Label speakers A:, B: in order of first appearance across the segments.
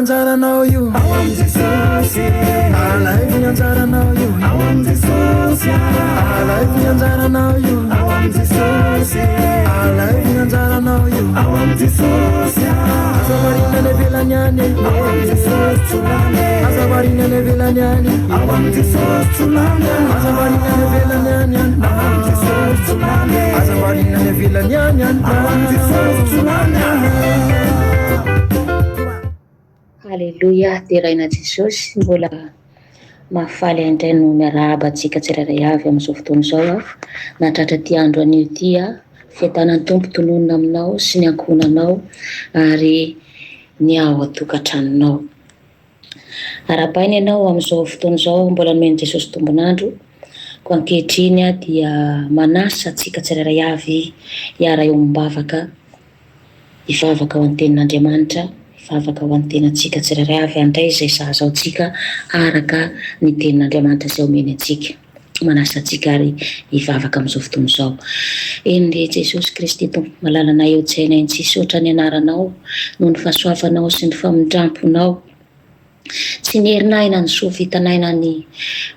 A: Anjara now you. I want to I like Anjara now you. I want to I like Anjara now you. I want to I like Anjara now you. I want to Azabarina ne vilanyani. I want to Azabarina ne vilanyani. I want to Azabarina ne vilanyani. I want to Azabarina ne vilanyani. I want to
B: Haleluya, tiraina Jesosy mbola mahafaly andray no miarahaba antsika tsirairay avy amin'izao fotoana izao natratra ty andro anio ty fiadanan'ny tompo tononona aminao sy ny ankohonanao ary ny ao atokantranonao. Arapainy ianao amin'izao fotoana izao mbola nomeny Jesosy tombonandro ko ankehitriny dia manasa antsika tsirairay avy hiara eo ambavaka hivavaka ao an-tenin'Andriamanitra, hivavaka ao an-tenantsika tsirairay avy andray izay sahaza antsika araka ny tenin'Andriamanitra izay omeny antsika. Manasa antsika ary hivavaka amin'izao fotoana izao. Eny Jesosy Kristy tompo malalanay eo tsy hainay tsisy oatra ny anaranao noho ny fahasoavanao sy ny famindramponao. Tsy ny herinay na ny soa vitanay na ny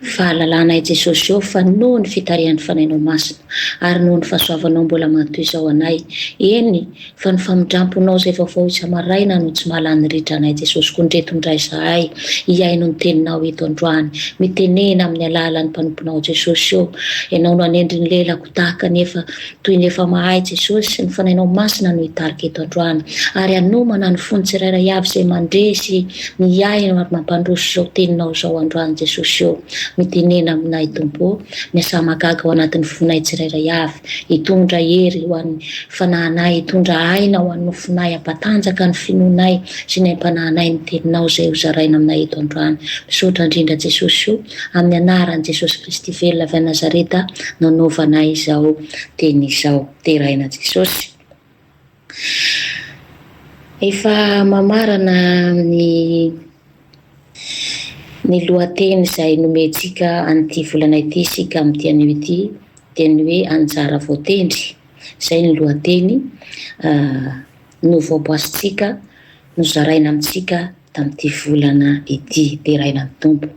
B: fahalalànay Jesosy eo fa noho ny fitarihan'ny fanainao masina ary noho ny fahasoavanao mbola matoy izao anay. Eny fa ny famindramponao izay vaovao isa-maraina no tsy mahalany ritra anay Jesosy koa ndretondray zahay hiaino ny teninao eto androany mitenena amin'ny alalan'ny mpanomponao Jesosy eo. Ianao no anendry ny lelako tahaka nefa toy ny efa mahay Jesosy ny fanainao masina no hitarika eto androany ary anomana ny fony tsirairay avy izay mandresy miaino ary mampandroso izao teninao izao androany Jesosy eo. Mitenena aminay tompo miasa magaga ao anatin'ny fonay tsirairay avy, hitondra hery ho an'ny fanahinay, hitondra aina ho an'ny nofinay, ampatanjaka ny finoanay sy ny ampanahinay ny teninao izay ho zaraina aminay eto androany. Misaotra indrindra Jesosy eo amin'ny anaran'i Jesosy Kristy velona avy Nazareta nanaovanay izao teny izao. Teraina Jesosy. Efa mamarana ny lohateny izay nomentsika an'ity volana ity sika amin'ity anio ity teny hoe Anjara voatendry. Izay ny lohateny novoaboasintsika nozaraina amintsika tamin'ity volana ity. Teraina ny tompo.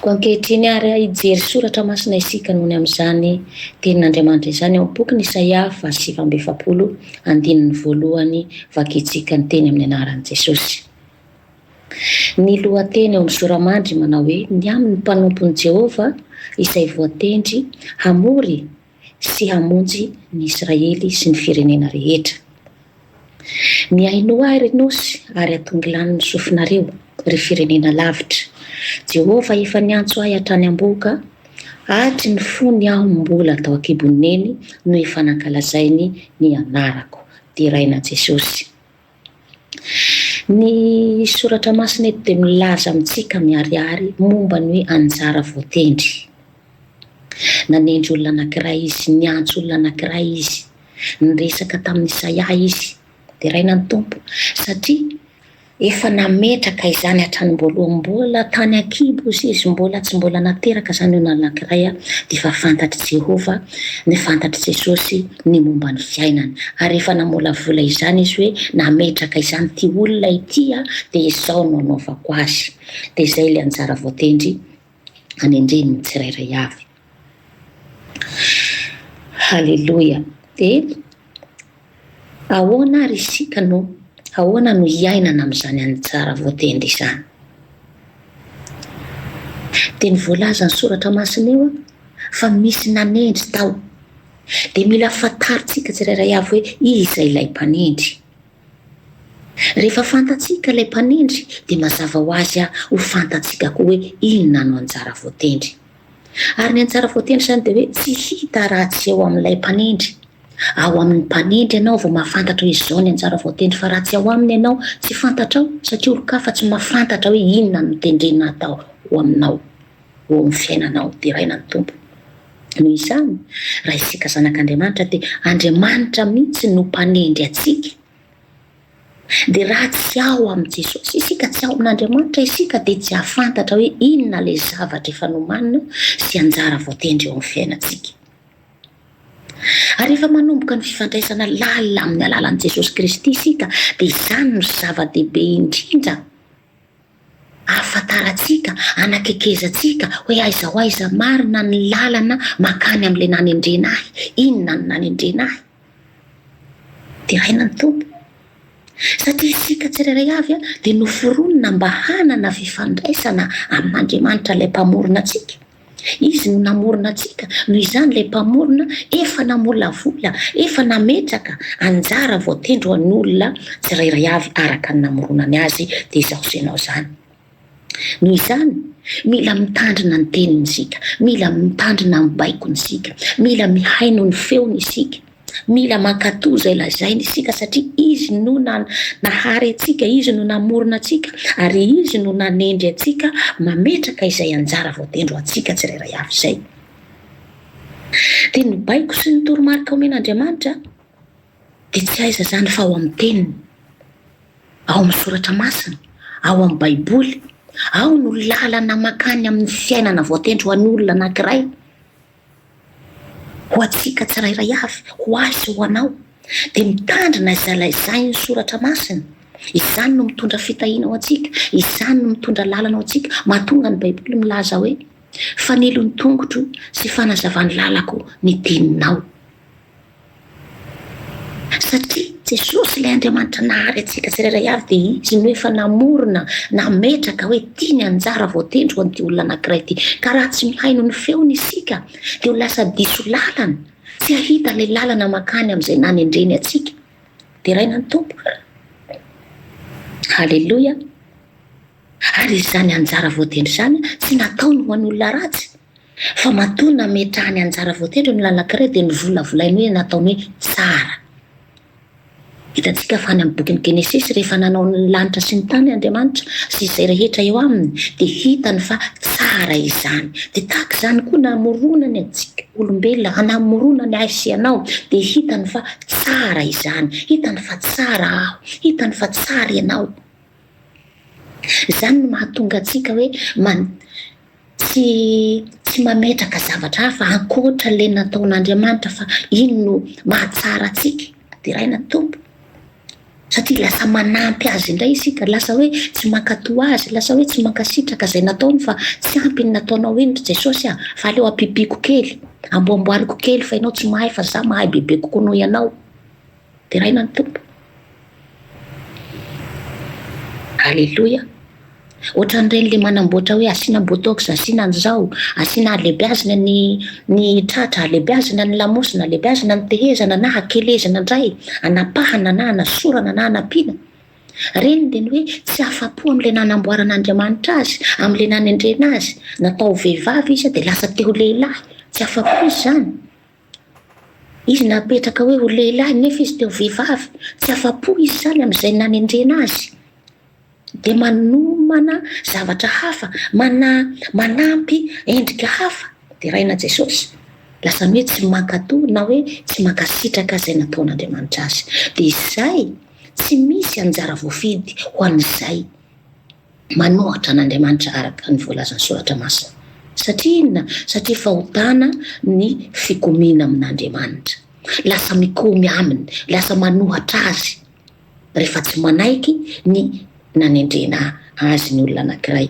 B: Ko ankehitriny ary hijery soratra masina isika nohony amin'izany tenin'Andriamanitra izany ao am-pokiny Isaia 7:20 andininy voalohany vakitsika ny teny amin'ny anaran'i Jesosy. Ny lohateny eo amin'ny soramandry manao hoe ny amin'ny mpanompon'i Jehova izay voatendry hamory sy hamonjy ny Israely sy ny firenena rehetra. Miaino ahy ry nosy ary atongy lany ny sofinareo ry firenena lavitra. Jehova efa niantso ahy hatrany am-boka hatry ny fony aho mbola tao akibony neny no efa nankalazainy ny anarako. Teraina Jesosy. Ny soratra masina eto dia milaza amintsika miariary momba ny hoe anjara voatendry. Nanendry olona anankiray izy, niantso olona anankiray izy, niresaka tamin'ny Isaia izy. Teraina ny tompo satria efa nametraka izany hatrany mbola tany akibo izy mbola tsy mbola nateraka izany olona anankiray dia efa fantatry Jehova, ny fantatry Jesosy ny momba ny fiainany ary efa namolavola izany izy hoe nametraka izany ty olona ity dia izao no anaovako azy. Dia izay ilay anjara voatendry anendreny ny tsirairay avy. Haleluya. Dia ahoana ary isika ahoana no hiainana amin'izany anjara voatendry izany. Dia ny voalaza ny soratra masina eo fa misy nanendry tao dia mila fantaritsika tsirairay avy hoe iza ilay mpanendry. Rehefa fantatsika ilay mpanendry dia mazava ho azy ho fantatsika koa hoe inona no anjara voatendry. Ary ny anjara voatendry izany dia hoe tsy hita raha tsy eo amin'ilay mpanendry. Ao amin'ny mpanendry ianao vao mahafantatra hoe izao ny anjara voatendry fa raha tsy ao aminy ianao tsy fantatra ao satria olo-kafa tsy mahafantatra hoe inona no tendrena atao ho aminao, ho amin'ny fiainanao. Teraina ny tompo. Noho izany raha isika zanak'Andriamanitra dia Andriamanitra mihitsy no mpanendry atsika. Dia raha tsy ao amin'ny Jesosy isika, tsy ao amin'Andriamanitra isika dia tsy hahafantatra hoe inona ilay zavatra efa nomanina sy anjara voatendry eo amin'ny fiainantsika. Ary rehefa manomboka ny fifandraisana lalina amin'ny alalan'i Jesosy Kristy isika dia izany no zava-dehibe indrindra ahafantaratsika, anakekezantsika hoe aiza ho aiza marina ny lalana makany amin'ilay nanendrena ahy. Inona ny nanendrena ahy? Dia raina ny tompo. Satria isika tsirairay avy dia noforonina mba hanana fifandraisana amin'Andriamanitra ilay mpamorona antsika. Izy no namorona antsika, noho izany ilay mpamorona efa namolavola, efa nametraka anjara voatendry ho an'ny olona tsirairay avy araka ny namoronany azy. Dia izaho senao izany. Noho izany mila mitandrina ny teniny isika, mila mitandrina ny baikony isika, mila mihaino ny feony isika, mila mankatoa izay lazainy isika, satria izy no nahary antsika, izy no namorona antsika, ary izy no nanendry antsika mametraka izay anjara voatendry ho antsika tsirairay avy izay. Dia ny baiko sy ny toromarika omen'Andriamanitra dia tsy aiza izany fa ao amin'ny teniny, ao amin'ny soratra masina, ao amin'ny baiboly, ao no lalana makany amin'ny fiainana voatendry ho an'ny olona anankiray, ho antsika tsirairay avy, ho azy ho anao. Dia mitandrina izalazainy soratra masina, izany no mitondra fitahiana ho antsika, izany no mitondra lalana ho antsika. Mahatonga ny baiboly milaza hoe fanilo ny tongotro sy fanazavany lalako ny teninao. Satria Jesosy ilay Andriamanitra nahary antsika tsirairay avy dia izy no efa namorona, nametraka hoe tia ny anjara voatendry ho an'ity olona anankiray ity. Ka raha tsy mihaino ny feony isika dia ho lasa diso lalana, tsy ahita ilay lalana makany amin'izay nanendreny antsika. Dia raina ny tompo. Halleloja. Ary izany anjara voatendry izany tsy nataony ho an'olona ratsy, fa matoa nametrahany anjara voatendry ny anankiray dia nivolavolainy hoe nataony hoe tsara. Hitantsika fa any amin'ny bokin'ny Genesisy rehefa nanao ny lanitra sy ny tany Andriamanitra sy izay rehetra eo aminy dia hitany fa tsara izany. Dia tahaka izany koa namoronany antsika olombelona, namoronany ahy sy anao dia hitany fa tsara izany, hitany fa tsara aho, hitany fa tsara ianao. Izany no mahatonga antsika hoe tsy mametraka zavatra hafa ankoatra ilay nataon'Andriamanitra, fa iny no mahatsara antsika. Dia raina tompo. Satria lasa manampy azy indray isika, lasa hoe tsy mankatoa azy, lasa hoe tsy mankasitraka izay nataony, fa tsy ampy ny nataonao indro Jesosy fa aleo ampipiko kely, amboamboariko kely, fa ianao tsy mahay, fa za mahay bebe kokoa noho ianao. Dia raina ny tompo. Halleloja. Ohatran'ireny le manamboatra hoe asiana botox, asiana an'izao, asiana alebiazina ny tratra, alebiazina ny lamosina, alebiazina ny tehezana na akelezana indray, anapahana na anasorana na anampiana. Reny dia ny hoe tsy afa-po amin'ilay nanamboaran'Andriamanitra azy, amin'ilay nanendrena azy. Natao vehivavy izy dia lasa teo lehilahy, tsy afa-po izy izany. Izy napetraka hoe ho lehilahy nefa izy teo vehivavy, tsy afa-po izy izany amin'izay nanendrena azy. Dia manomana zavatra hafa, manampy endrika hafa. Dia raina Jesosy, lasa hoe tsy mankatoa na hoe tsy mankasitraka izay nataon'Andriamanitra azy. Dia izay tsy misy anjara voafidy ho an'izay manohatra n'Andriamanitra araka ny voalazan'ny soratra masina. Satria inona? Satria fahotana ny fikomiana amin'Andriamanitra. Lasa mikomy aminy, lasa manohatra azy rehefa tsy manaiky ny nanendrena azy ny olona anankiray.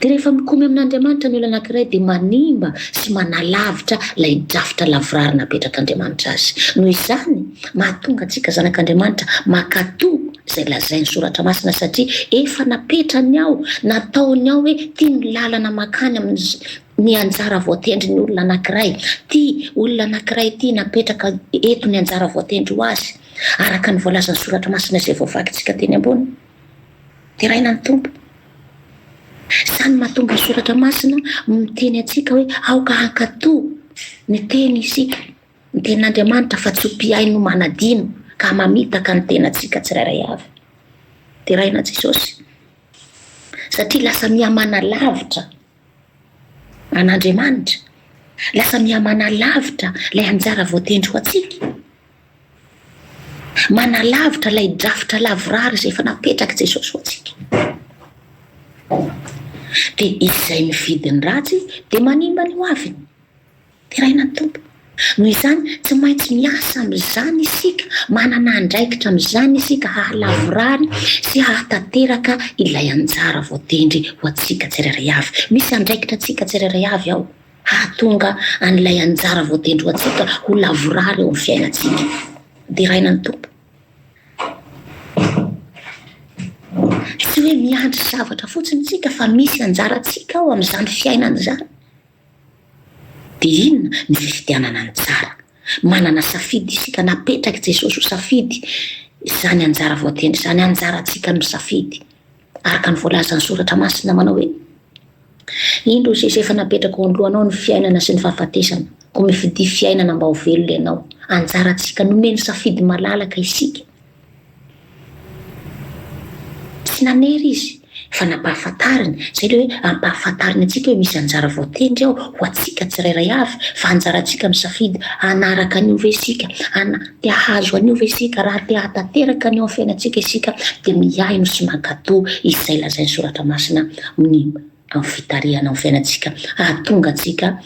B: Dia rehefa mikomy amin'Andriamanitra ny olona anankiray dia manimba sy manalavitra ilay drafitra lavorary napetrak'Andriamanitra azy. Noho izany mahatonga antsika zanak'Andriamanitra mankatoa izay lazainy soratra masina, satria efa napetrany ao, nataony ao hoe tia ny lalana makany ny anjara voatendry ny olona anankiray. Tia olona anankiray tia napetraka eto ny anjara voatendry ho azy araka ny voalazan'ny soratra masina izay voavakintsika teny ambony. Dia raina ny tompo. Izany mahatonga ny soratra masina miteny antsika hoe aoka hankatoa ny teny isika, ny tenin'Andriamanitra, fa tsy ho mpiaino manadino ka mamitaka ny tenantsika tsirairay avy. Dia raina Jesosy. Satria lasa mihamana lavitra an'Andriamanitra, lasa mihamana lavitra ilay anjara voatendry ho antsika, manalavitra ilay drafitra lavorary izay efa napetraka Jesosy ho antsika. Dia izay mividy ny ratsy dia manimba ny ho aviny. Dia raina ny tompo. noho izany tsy maintsy miasa am'izany isika, manana andraikitra am'izany isika hahalavorary sy hahatanteraka ilay anjara voatendry ho atsika tsirairay avy. Misy andraikitra atsika tsirairay avy ao hahatonga an'ilay anjara voatendry ho atsika ho lavorary eo amin'ny fiainatsika. Diraina ny tompo. Tsy hoe miandry zavatra fotsiny tsika fa misy anjaratsika ao amin'izany fiainana zany. Dia inona ny fifidianana ny tsara? Manana safidy isika, napetraka Jesosy ho safidy izany anjara voatendry, izany anjaratsika no safidy. Araka ny voalazan'ny soratra masina manao hoe indro izay efa napetraka ao anoloanao ny fiainana sy ny fahafatesana, ko mifidy fiainana mba ho velona ianao. Anjaratsika nomeny safidy malalaka isika. Tsy nanery izy fa nampahafantariny, izay le hoe ampahafantariny atsika hoe misy anjara voatendry ao ho atsika tsirairay avy, fa anjaratsika misafidy hanaraka an'iova isika, te hahazo an'iova isika, raha te hahatanteraka an'io amin'ny fiainatsika isika, dia miaino sy mankatò izay lazain'ny soratra masina amin'ny fitarihana amin'ny fiainatsika, ahatonga atsika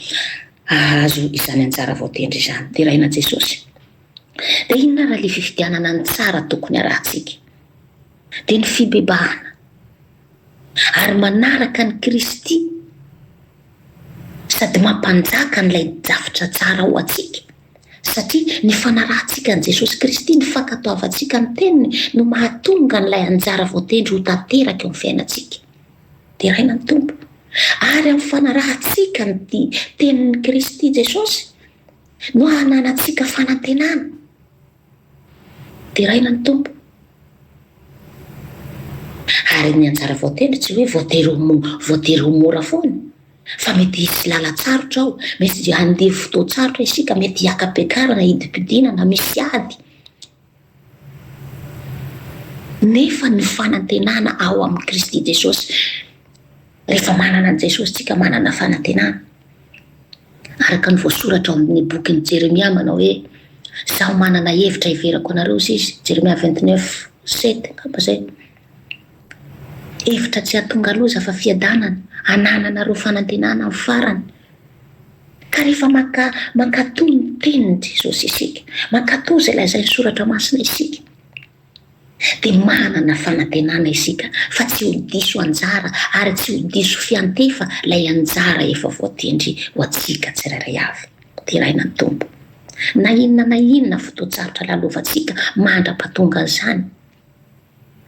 B: hahazo izany anjara voatendry izany. Dia raina Jesosy. Dia inona raha le fifidianana ny tsara tokony arahantsika? Dia ny fibebahana ary manaraka ny Kristy sady mampanjaka n'ilay zavatra tsara ho atsika, satria ny fanarahantsika ny Jesosy Kristy, ny fankatoavantsika ny teniny no mahatonga n'ilay anjara voatendry ho tanteraka eo amin'ny fiainatsika. Dia raina ny tompo. Ary amin'ny fanarahantsika ny tenin'ny Kristy Jesosy no hananantsika fanantenana. Dia raina ny tompo. Ary ny anjara voatendry tsy hoe voatery ho mora foana, fa mety hisy lalatsarotra ao, mety handeha fotoatsarotra isika, mety hiaka-piakarana, hidim-pidinana, misy ady. Nefa ny fanantenana ao amin'ny Kristy Jesosy, rehefa manana an Jesosy tsika manana fanantenana. Araka ny voasoratra ao amin'ny bokin'ny Jeremia manao hoe zaho manana hevitra hiverako anareo izy. Jeremia 29:7 angamba zay. Hevitra tsy hatonga loza fa fiadanana, hanananareo fanantenana amin'ny farany. Ka rehefa mankatò ny teniny Jesosy isika, mankatò izay lazain'ny soratra masina isika, dia manana fanantenana isika, fa tsy ho diso anjara ary tsy ho diso fiantefa ilay anjara efa voatendry ho atsika tsirairay avy. Dia raina ny tompo. Na inona fotoatsarotra lalovantsika mandra-pahatonga an'izany,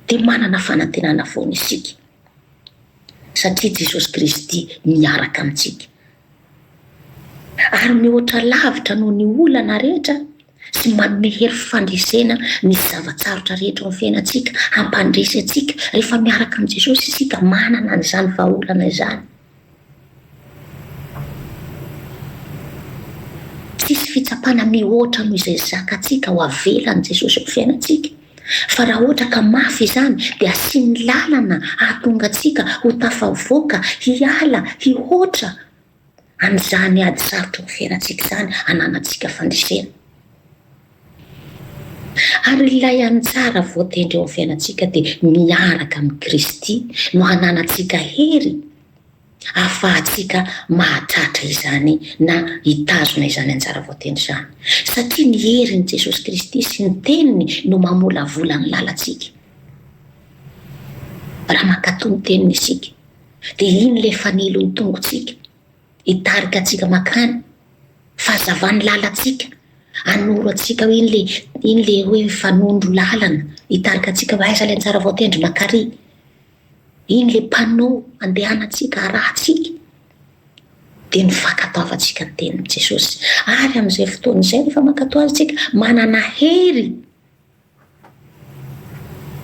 B: dia manana fanantenana foana isika, satria Jesosy Kristy miaraka amintsika. Ary mihoatra lavitra noho ny olana rehetra sy manome hery fifandresena ny zavatsarotra rehetra amin'ny fiainatsika, hampandresy atsika rehefa miaraka amin'ny Jesosy isika, manana an'izany vahaolana izany. Tsisy fitsapana mihoatra noho izay zakatsika ho avelan'i Jesosy amin'ny fiainatsika. Fa raha ohatra ka mafy izany, dia asiany lalana hahatonga atsika ho tafavoaka, hiala, hihoatra an'izany ady sarotra amin'ny fiainatsika izany, hananantsika fandresena. Ary ilay anjara voatendry eo amin'ny fiainatsika dia miaraka amin'ny Kristy no hananantsika hery ahafahantsika mahatratra izany na hitazona izany anjara voatendry izany, satria ny herin'i Jesosy Kristy sy ny teniny no mamolavola ny lalantsika. Raha mankatò ny teniny isika, dia iny ilay fanilo ny tongotsika, hitarika atsika makany, fahazavany lalantsika, hanoro atsika hoe iny le hoe fanondro lalana, hitarika atsika hoe aiza ilay anjara voatendry makary. Iny le mpanao andehanantsika, arahantsika, dia ny fankatoavantsika ny tenin'i Jesosy. Ary amin'izay fotoana izay rehefa mankatò azy tsika, manana hery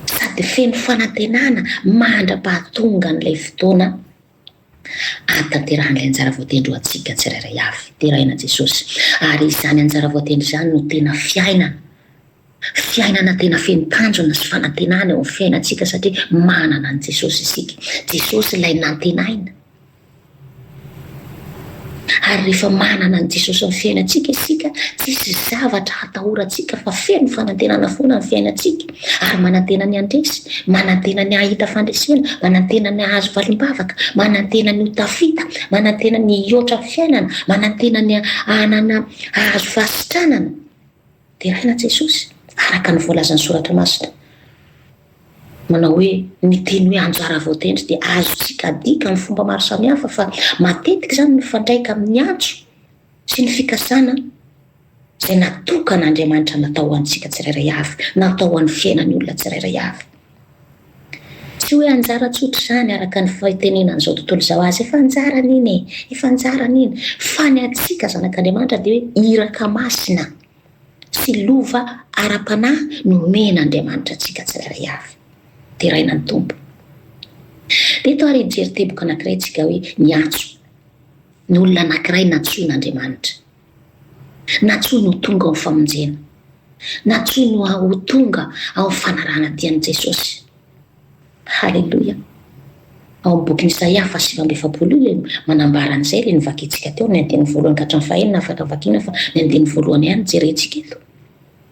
B: sady feno fanantenana mandra-pahatonga n'ilay fotoana hahatanterahana ilay anjara voatendry ho atsika tsirairay avy. Dia raina Jesosy. Ary izany anjara voatendry izany no tena fiainana tena feno tanjona sy fanantenana eo amin'ny fiainatsika, satria manana an Jesosy isika. Jesosy ilay nantenaina. Ary rehefa manana ny Jesosy amin'ny fiainantsika isika, tsisy zavatra hatahorantsika fa feno fanantenana foana amin'ny fiainantsika, ary manantena ny andresy, manantena ny ahita fandresena, manantena ny ahazo valim-bavaka, manantena ny hotafita, manantena ny hioatra fiainana, manantena ny hanana ahazo fahasitranana. Dia raina Jesosy araka ny voalazan'ny soratra masina manao hoe ny teny hoe anjara voatendry dia azotsika adika amin'ny fomba maro samihafa, fa matetika izany mifandraika amin'ny antso sy ny fikasana izay natokan'Andriamanitra natao antsika tsirairay avy, natao an'ny fiainan'ny olona tsirairay avy. Tsy hoe anjara tsotra izany araka ny fitenenan'izao tontolo izao azy, efa anjara n'iny efa anjara n'iny, fa ny antsika zanak'Andriamanitra dia hoe iraka masina sy lova ara-panahy nomen'Andriamanitra antsika tsirairay avy. Dia raina ny tompo. Dia eto ary hijery teboka anankiray tsika hoe ny antso. Ny olona anankiray natsoin'Andriamanitra. Natsoiny ho tonga ao amin'ny famonjena. Natsoiny ho tonga ao amin'ny fanarahana dian'i Jesosy. Halleluja. Ao amin'ny boky Isaia 7:20 manambara an'izay ilay nivakintsika teo ny andininy voalohany ka hatramin'ny fahaenina afaka vakiana, fa ny andininy voalohany ihany jerentsika eto.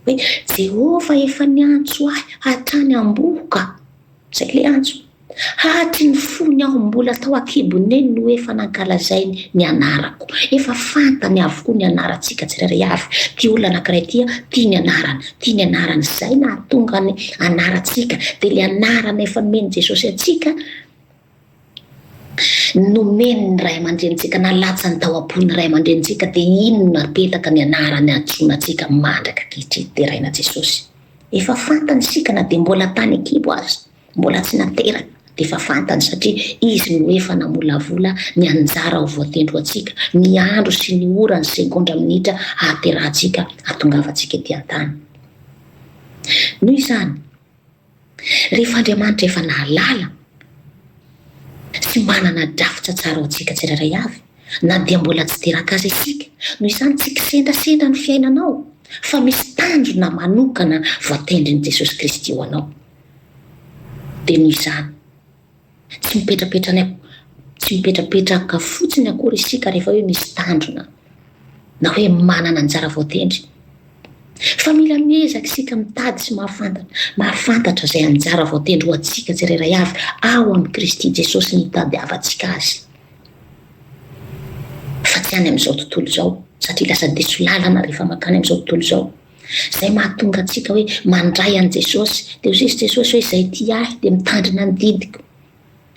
B: Hoe Jehova efa niantso ahy hatrany am-boka. Izay ilay antso. Hatry ny fony aho mbola tao an-kiboneny no efa nankalazainy ny anarako. Efa fantany avokoa ny anarantsika tsirairay avy. Ty olona anankiray tia ny anarana. Tia ny anarana izay nahatonga ny anarantsika. Dia ilay anarana efa nomeny Jesosy antsika, nomeny ny ray aman-drenitsika, nalatsany tao am-pony ray aman-drenitsika, dia ino napetaka ny anarany antsoinantsika mandraka ankehitriny. Dia raina Jesosy. Efa fantany isika na dia mbola tany an-kibo azy, mbola tsy nateraka, dia efa fantany satria izy no efa namolavola ny anjara ho voatendro antsika, ny andro sy ny ora, ny segondra minitra haterahantsika, hatongavantsika ety an-tany. Noho izany, rehefa Andriamanitra efa nahalala sy manana drafitra tsara ho antsika tsirairay avy, na dia mbola tsy teraka azy isika, noho izany tsy kisendrasendra ny fiainanao, fa misy tandrona manokana voatendrin'i Jesosy Kristy ho anao. Dia noho izany, tsy mipetrapetraka fotsiny akory isika rehefa hoe misy tandrona na hoe manana anjara voatendry, fa mila miezaka isika mitady sy mahafantatra izay anjara voatendry ho antsika tsirairay avy ao amin'ny Kristy Jesosy nitadiavantsika azy. Fa tsy any amin'izao tontolo izao, satria lasa diso lalana rehefa makany amin'izao tontolo izao. Izay mahatonga antsika hoe mandray an'i Jesosy, dia hoy Jesosy hoe izay ty ahy dia mitandrina ny didiko.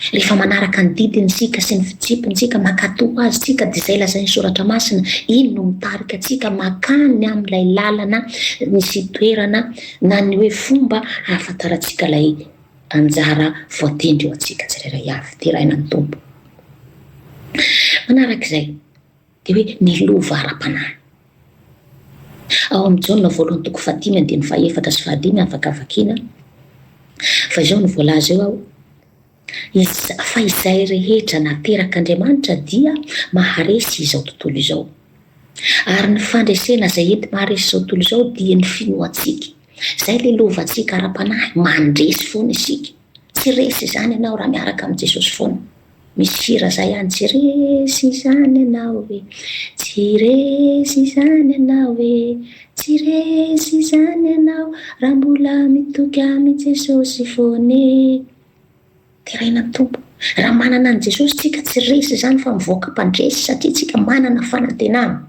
B: Rehefa manaraka ny didiny isika sy ny fitsipiny isika, mankatoa azy isika, dia izay lazainy soratra masina, iny no mitarika antsika makany amin'ilay lalana misy toerana na ny hoe fomba ahafantarantsika ilay anjara voatendry eo antsika tsirairay avy. Dia raina ny tompo. Manaraka izay dia hoe ny lova ara-panahy. Ao amin'ny Jaona 1:5-4 sy 5 afaka vakiana. Fa izao no voalaza eo ao. Fa izay rehetra naterak'Andriamanitra dia maharesy izao tontolo izao. Ary ny fandresena izay enti maharesy izao tontolo izao dia ny finoantsika. Izay ilay lovantsika ara-panahy, mandresy foana isika. Tsy resy izany ianao raha miaraka amin'ny Jesosy foana. Misy hira izay ihany, tsy resy izany ianao e, tsy resy izany ianao e, tsy resy izany ianao raha mbola mitoky amin'ny Jesosy foana e. Dia raina ny tompo. Raha manana ny Jesosy tsika tsy resy izany fa mivoaka mpandresy, satria tsika manana fanantenana.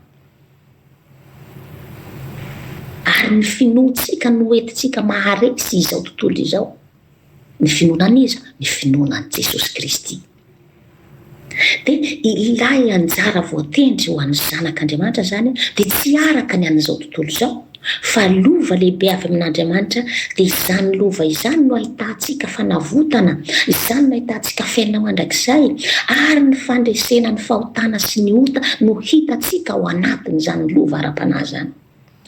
B: Ary ny finoantsika no entintsika maharesy izao tontolo izao. Ny finoanan'iza? Ny finoanan' Jesosy Kristy. Dia ilay anjara voatendry ho an'ny zanak'Andriamanitra izany dia tsy araka ny an'izao tontolo izao, fa lova lehibe avy amin'Andriamanitra. Dia izany lova izany no ahitantsika fanavotana, izany no ahitantsika fiainana mandrakizay, ary ny fandresena, ny fahotana sy ny ota no hitantsika ao anatin'izany lova ara-panahy izany.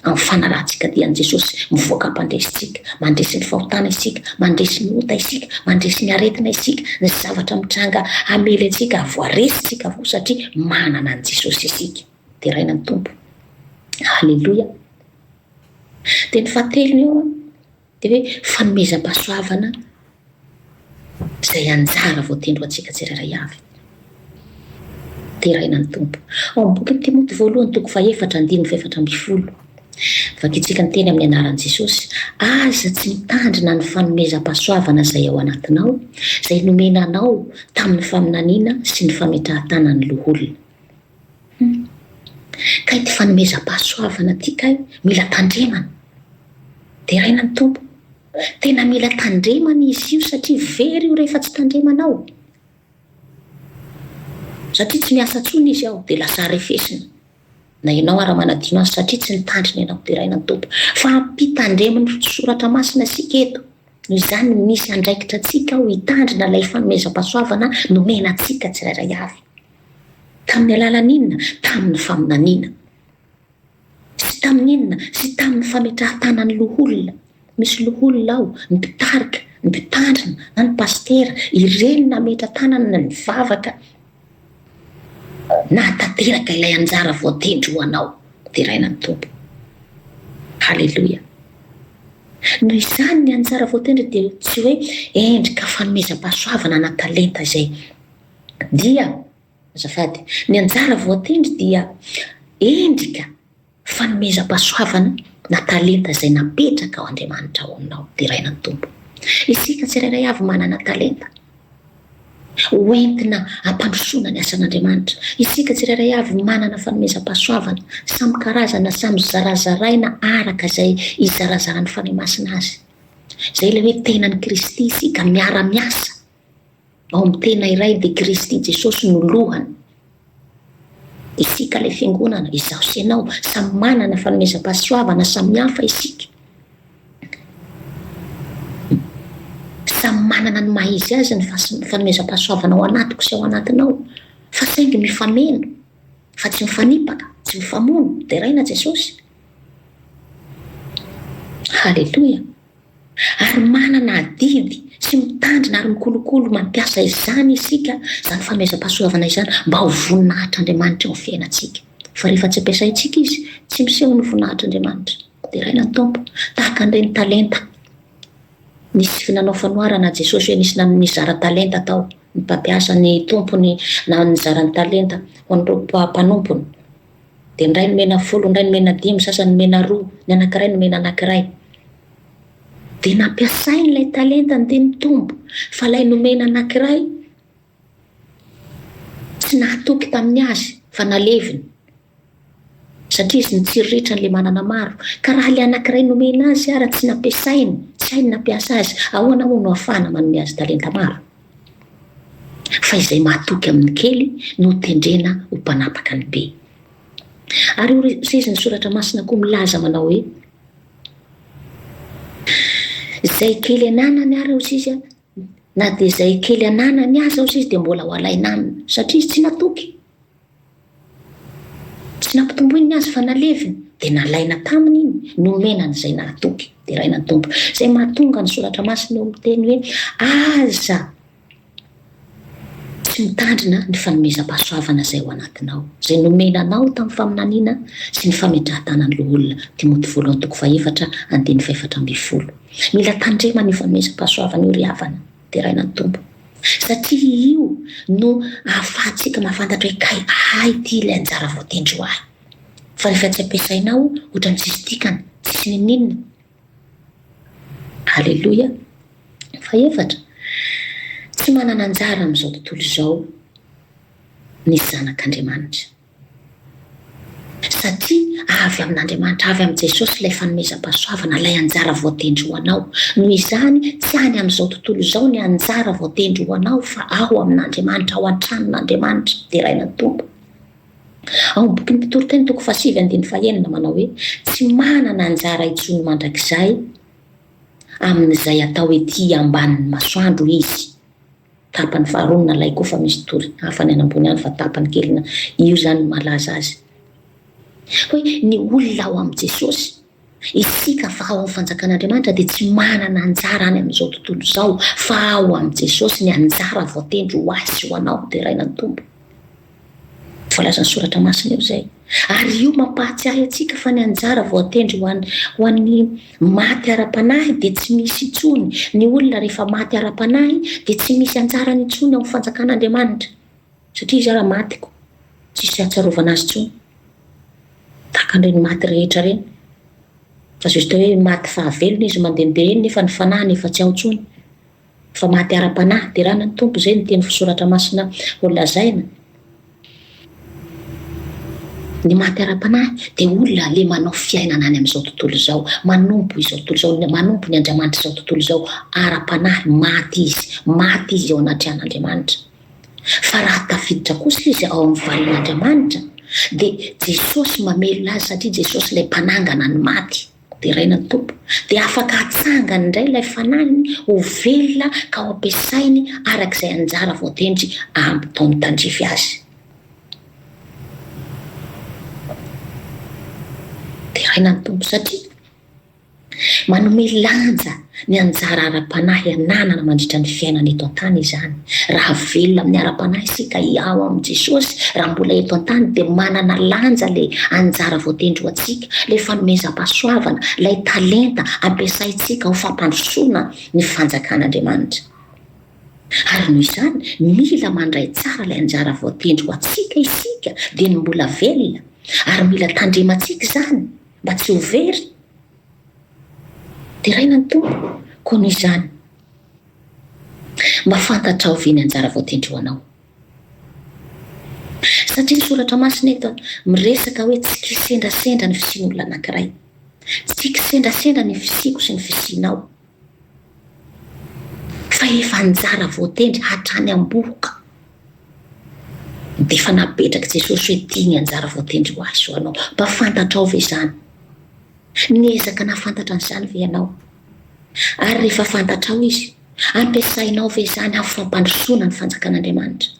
B: Amin'ny fanarahantsika dian'i Jesosy mivoaka mpandresitsika, mandresy ny fahotana isika, mandresy ny ota isika, mandresy ny aretina isika, ny zavatra mitranga hamely antsika, voaresitsika avoa satria manana an' Jesosy isika. Dia raina ny tompo. Halleluja. Dia ny fahatelony eo dia hoe fanomezam-pahasoavana izay anjara voatendro antsika tsirairay avy. teraina ny tompo. Ao amin'ny boky ny Timoty voalohany toko 4:7-10. Vakitsika ny teny amin'ny anaran'i Jesosy. Aza tsy mitandrina ny fanomezam-pahasoavana izay ao anatinao, izay nomenanao tamin'ny faminaniana sy ny fametrahan-tanan'ny loholona. Ka ity fanomezam-pahasoavana ity kay mila tandremana. Teraina ny tompo. Tena mila tandremana izy io satria very io rehefa tsy tandremanao. Satria tsy miasa tsony izy ao dia lasa arefesina. Na ianao ara-manadino azy satria tsy nitandrina ianao. Teraina ny tompo. Fa ampitandremana soratra masina sika eto. Noho izany misy andraikitra antsika ho hitandrina ilay fanomezam-pahasoavana nomena antsika tsirairay avy. Tamin'ny alalan'inona? Tamin'ny faminaniana. Sy tamin'inona? Sy tamin'ny fametrahan-tanan'ny loholona. Misy loholona ao, ny mpitarika, ny mpitandrina, na ny pastera, ireny nametra-tanana na ny vavaka na tanteraka ilay anjara voatendry ho anao. Teraina ny tompo. Haleloia. Noho izany ny anjara voatendry dia tsy hoe endrika fanomezam-pahasoavana na talenta izay. Dia azafady, ny anjara voatendry dia endrika fanomezam-pahasoavana na talenta izay napetraka ao Andriamanitra ao aminao. Teraina ny tompo. Isika tsirairay avy manana talenta hoentina ampandrosoana ny asan'Andriamanitra. Isika tsirairay avy manana fanomezam-pahasoavana samy karazana, samy zarazaraina araka izay izarazarany fanahy masina azy. Izay ilay hoe tenan'ny Kristy isika miara-miasa ao amin'ny tena iray dia Kristy Jesosy no lohany. Isika ilay fiangonana, izaho sy ianao samy manana fanomezam-pahasoavana samy hafa isika. Samy manana ny maha-izy azy ny fanomezam-pahasoavana ao anatiko sy ao anatinao. Fa saingy mifameno, fa tsy mifanipaka, tsy mifamono. Teraina Jesosy. Haleloia. Ary manana adidy sy mitandrina ary mikolokolo mampiasa izany isika, izany fanomezam-pahasoavana izany mba ho voninahitr'Andriamanitra eo amin'ny fiainantsika. Fa rehefa tsy ampiasaintsika izy, tsy miseho ny voninahitr'Andriamanitra. Teraina ny tompo. Tahaka an'ireny talenta. Nisy nanao fanoharana Jesosy hoe nisy nizara talenta tao, ny mpampiasa ny tompony na nizara ny talenta ho an'ireo mpanompony. Dia ny ray nomena 10, ny ray nomena 5, sasany nomena 2, ny anankiray nomena anankiray. Dia nampiasainy ilay talenta ny teny tombo, fa ilay nomena anankiray tsy nahatoky tamin'ny azy fa naleviny. Satria izy nitsiriritra n'ilay manana maro. Ka raha ilay anankiray nomena azy ary tsy nampiasainy, tsy hainy nampiasa azy, ahoana moa no ahafahana manome azy talenta maro? Fa izay mahatoky amin'ny kely no tendrena ho mpanapaka ny be. Ary izy ny soratra masina koa milaza manao hoe izay kely ananany ary azy izy na dia izay kely ananany azy azy izy dia mbola ho alainamina satria izy tsy natoky. Tsy nampitomboiny azy fa naleviny dia nalaina taminy iny nomenany izay nahatoky. Teraina ny tompo. Izay mahatonga ny soratra masina eo miteny hoe aza tsy mitandrina ny fanomezam-pahasoavana izay ao anatinao, izay nomenanao tamin'ny faminaniana sy ny fametrahan-tanan'ny loholona. Timoty voalohany toko 4:5-4. Mila tandremana ny fanomezam-pahasoavana io ry havana. Teraina ny tompo. Satria io no ahafahantsika mahafantatra hoe kay ity ilay anjara voatendry ho ahy. Fa rehefa tsy ampiasainao ohatra ny tsisy dikany, tsisy ninninona. Haleloia. Faefatra, tsy manana anjara amin'izao tontolo izao ny zanak'Andriamanitra. Satria avy amin'Andriamanitra, avy amin'ny Jesosy ilay fanomezam-pahasoavana, ilay anjara voatendry ho anao. Noho izany tsy any amin'izao tontolo izao ny anjara voatendry ho anao fa ao amin'Andriamanitra, ao an-tranon'Andriamanitra. Teraina ny tompo. Ao amin'ny boky ny Mpitoroteny toko 7:9 manao hoe tsy manana anjara intsony mandrakizay amin'izay atao ety ambanin'ny masoandro izy. Tapany faharoa nalay koa fa misy tory hafa ny anambony any fa tapany kelina io zany malaza azy. Hoe ny olona ao amin'ny Jesosy, isika fa ao amin'ny fanjakan'Andriamanitra dia tsy manana anjara any amin'izao tontolo izao fa ao amin'ny Jesosy ny anjara voatendry ho azy ho anao. Teraina ny tompo. Voalaza ny soratra masina eo izay. Ary io mampahatsiahy antsika fa ny anjara voatendry ho an'ny maty ara-panahy dia tsy misy intsony. Ny olona rehefa maty ara-panahy dia tsy misy anjarany intsony ao amin'ny fanjakan'Andriamanitra. Satria izy ara-matiko. tsisy atsarovana azy tsony takan'ireny maty rehetra reny. Fa zay zao hoe maty fahavelona izy mandehandeha eny nefa ny fanahiny efa tsy ao tsony, fa maty ara-panahy dia raha ny tompo izay ny teny fisoratra masina ho lazaina. Ny maty ara-panahy dia olona le manao fiainana any amin'izao tontolo izao, manompo izao tontolo izao, manompo ny Andriamanitra izao tontolo izao, ara-panahy maty izy eo anaty an'Andriamanitra. Fa raha tafiditra kosa izy ao amin'ny valin'Andriamanitra dia Jesosy mamelona azy satria Jesosy ilay mpanangana ny maty. Dia raina ny tompo dia afaka hatsangany indray ilay fanahiny ho velona ka ho ampiasainy arak'izay anjara voatendry amin'ny taony tandrify azy. Dia raina ny tompo satria manome lanja ny anjara ara-panahy ananana mandritra ny fiainana eto an-tany izany. Raha velona amin'ny ara-panahy isika ao amin'ny Jesosy, raha mbola eto an-tany dia manana lanja le anjara voatendry ho antsika, le fanomezam-pahasoavana, ilay talenta ampiasaintsika ho fampandrosoana ny fanjakan'Andriamanitra. Ary noho izany mila mandray tsara ilay anjara voatendry ho antsika isika dia ny mbola velona, ary mila tandremantsika izany mba tsy ho very. Dia raina ny tompo koa noho izany mba fantatra ho ve ny anjara voatendry ho anao. Satria ny soratra masina eto miresaka hoe tsy kisendrasendra ny fisian'olona anankiray, tsy kisendrasendra ny fisiako sy ny fisianao, fa efa anjara voatendry hatrany am-boka. Dia efa napetraka Jesosy hoe tia ny anjara voatendry ho azy ho anao. Mba fantatra ho ve izany? Niezaka nafantatra an'izany ve ianao? Ary rehefa fantatra ho izy, ampiasainao ve izany amin'ny fampandrosoana ny fanjakan'Andriamanitra?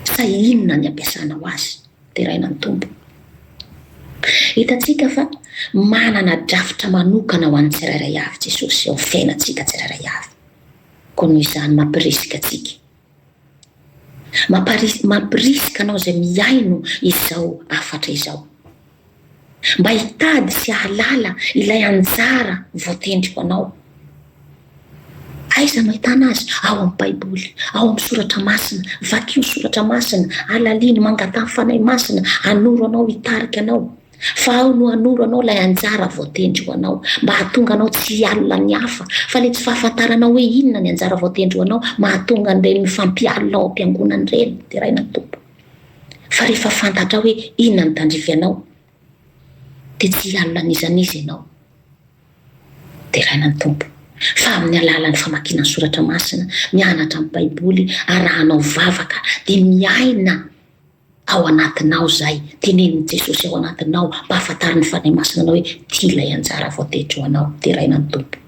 B: Sa inona ny ampiasanao azy? Dia raina ny tompo. Hitantsika fa manana drafitra manokana ho an'ny tsirairay avy Jesosy ao fiainantsika tsirairay avy. Koa noho izany mampirisika antsika. Mampirisika anao izay miaino izao afatra izao, mba hitady sy hahalala ilay anjara voatendry ho anao. Aiza no ahitana azy? Ao amin'ny Baiboly, ao amin'ny soratra masina. Vakio soratra masina, alaliny mangatany fanahy masina, hanoro anao hitarika anao. Fa ao no hanoro anao ilay anjara voatendry ho anao, mba hahatonga anao tsy hialina ny hafa, fa ilay tsy fahafantaranao hoe inona ny anjara voatendry ho anao, mahatonga an'ireny mifampialina ao am-piangonana ireny. Dia raina ny tompo. Fa rehefa fantatra hoe inona ny tandrify anao, dia tsy hialina n'izaniza ianao. Dia raina ny tompo. Fa amin'ny alalan'ny famakiana ny soratra masina, mianatra amin'ny Baiboly, arahanao vavaka dia miaina ao anatinao zay, tenenin' Jesosy ao anatinao, mba hafantariny fanahy masina anao hoe ity ilay anjara voatendry ho anao. Dia raina ny tompo.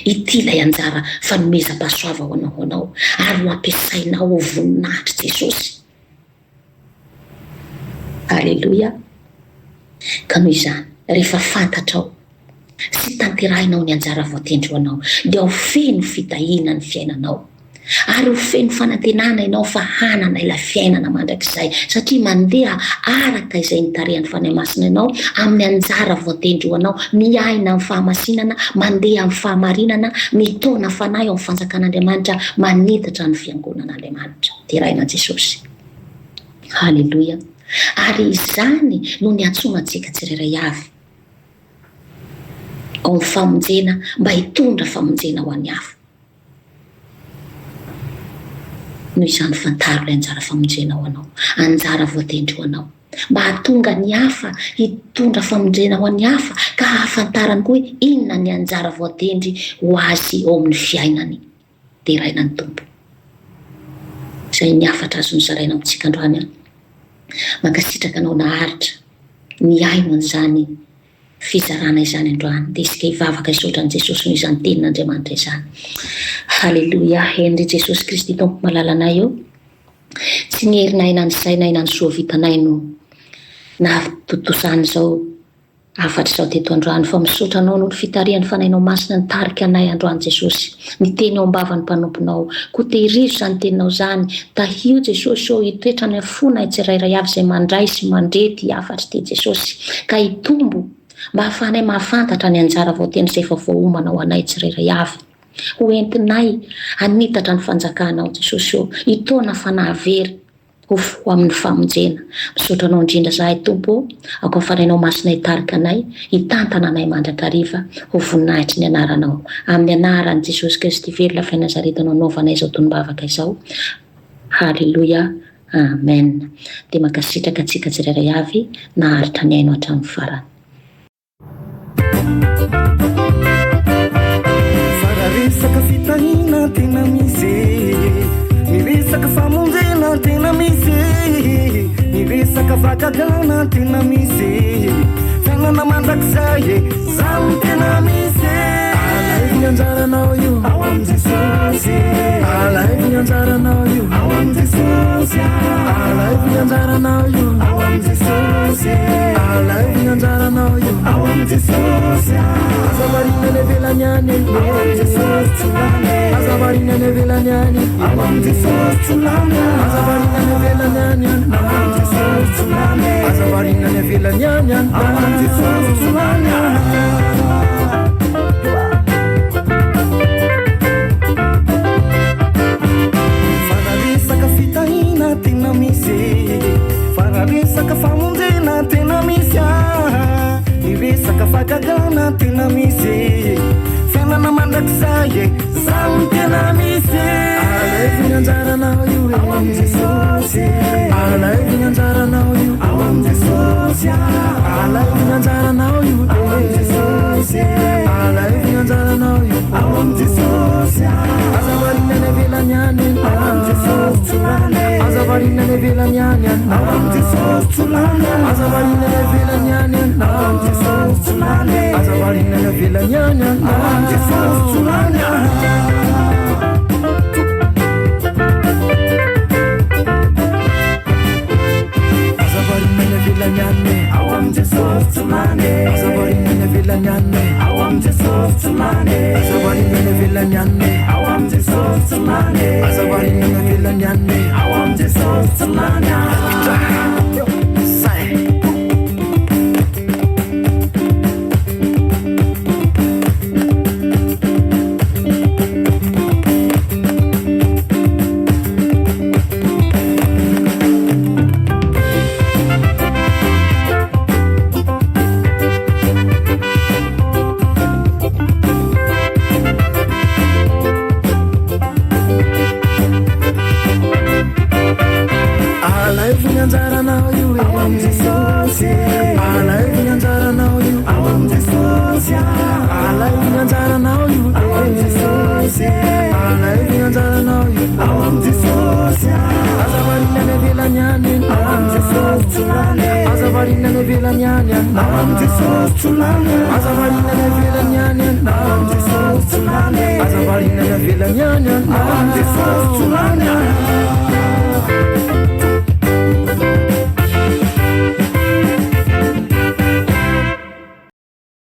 B: Ity ilay anjara fanomezam-pahasoava ho anao, ary ho ampiasainao ho voninahitry Jesosy. Aleloia. Ka noho izany, rehefa fantatrao sy tanterahinao ny anjara voatendry ho anao, dia ho feno fitahiana ny fiainanao, ary ho feno fanantenana ianao fa hanana ilay fiainana mandrakizay, satria mandeha araka izay nitarehan'ny fanahy masina ianao amin'ny anjara voatendry ho anao, miaina amin'ny fahamasinana, mandeha amin'ny fahamarinana, mitona fanahy ao amin'ny fanjakan'Andriamanitra, manitatra ny fiangonan'Andriamanitra. Dia raina Jesosy. Haleloia. Ary izany no ny antsonantsika tsirairay avy ao amin'ny famonjena, mba hitondra famonjena ho an'ny hafa. Noho izany fantaro ilay anjara famonjena ho anao, anjara voatendry ho anao, mba hahatonga ny hafa hitondra famonjena ho an'ny hafa, ka hahafantarany koa hoe inona ny anjara voatendry ho azy ao amin'ny fiainany. Dia raina ny tompo. Izay ny afatra azo nozaraina amintsika androany. Mankasitraka anao naharitra miaino an'izany fizarana izany androany, dia isika hivavaka hisaotran'i Jesosy noho izany tenin'Andriamanitra izany. Haleloia. Endry Jesosy Kristy tompo malalanay eo, tsy ny herinay na ny sainay na ny soavitanay no nahavitotosany izao afatra izao teto androany, fa misaotra anao noho ny fitarihan'ny fanahinao masina nitarika anay androany Jesosy, niteny ao am-bavan'ny mpanomponao, koa tehirizo izany teninao izany, tahio Jesosy eo hitoetra ny fona tsirairay avy izay mandray sy mandrety afatra te Jesosy, ka hitombo mba hahafahanay mahafantatra ny anjara voatendry izay efa voahomana ho anay tsirairay avy, ho entinay hanitatra ny fanjakanao Jesosy eo, hitona fanahy very, ho fo amin'ny famonjena. Misaotra anao indrindra zahay tompo, ako fanainao masina hitarika anay, hitantana anay mandrakariva, ho voninahitry ny anaranao. Amin'ny anaran'i Jesosy Kristy very lafay Nazaretanao anaovanay izao tonom-bavaka izao. Halleloia, amen. Dia mankasitraka antsika tsirairay avy naharitra ny ainao hatramin'ny farany.
A: Fararesaka fitahina tena misy, miresaka famonjena tena misy, miresaka vakagana tena misy, fiainana mandrakizay zany tena misy. Alaiky ny anjaranao io ao am Jesosy, alaiky ny anjaranao io ao am Jesosy, alaiky ny anjaranao io ao am Jesosy, alaiky ny anjaranao io ao am Jesosy. Azavarina nevelany any ao am Jesosy tsolany, azavarina nevelany any ao am Jesosy tsolany, azavarina nevelany any ao am Jesosy tsolany, azavarina nevelany any ao am Jesosy tsolany. Tena misy, fararesaka famonjena tena misy, miresaka fakagana tena misy, fiainana mandrakizay zany tena misy. Alaiky ny anjaranao io ao am Jesosy, alaiky ny anjaranao io ao am Jesosy, alaiky ny anjaranao io ao am Jesosy, alaiky ny anjaranao io ao am Jesosy. Azavarina nevelany any ao am Jesosy tsolany, azavarina nevelany any ao am Jesosy tsolany, azavarina nevelany any ao am Jesosy tsolany, azavarina nevelany any ao am Jesosy tsolany. Azavarina nevelany any ao am Jesosy tsolany, azavarina nevelany any ao am Jesosy tsolany, azavarina nevelany any ao am Jesosy tsolany, azavarina nevelany any ao am Jesosy tsolany. Azavarina nevelany any ao am Jesosy tsolany, azavarina nevelany any ao am Jesosy tsolany, azavarina nevelany any ao am Jesosy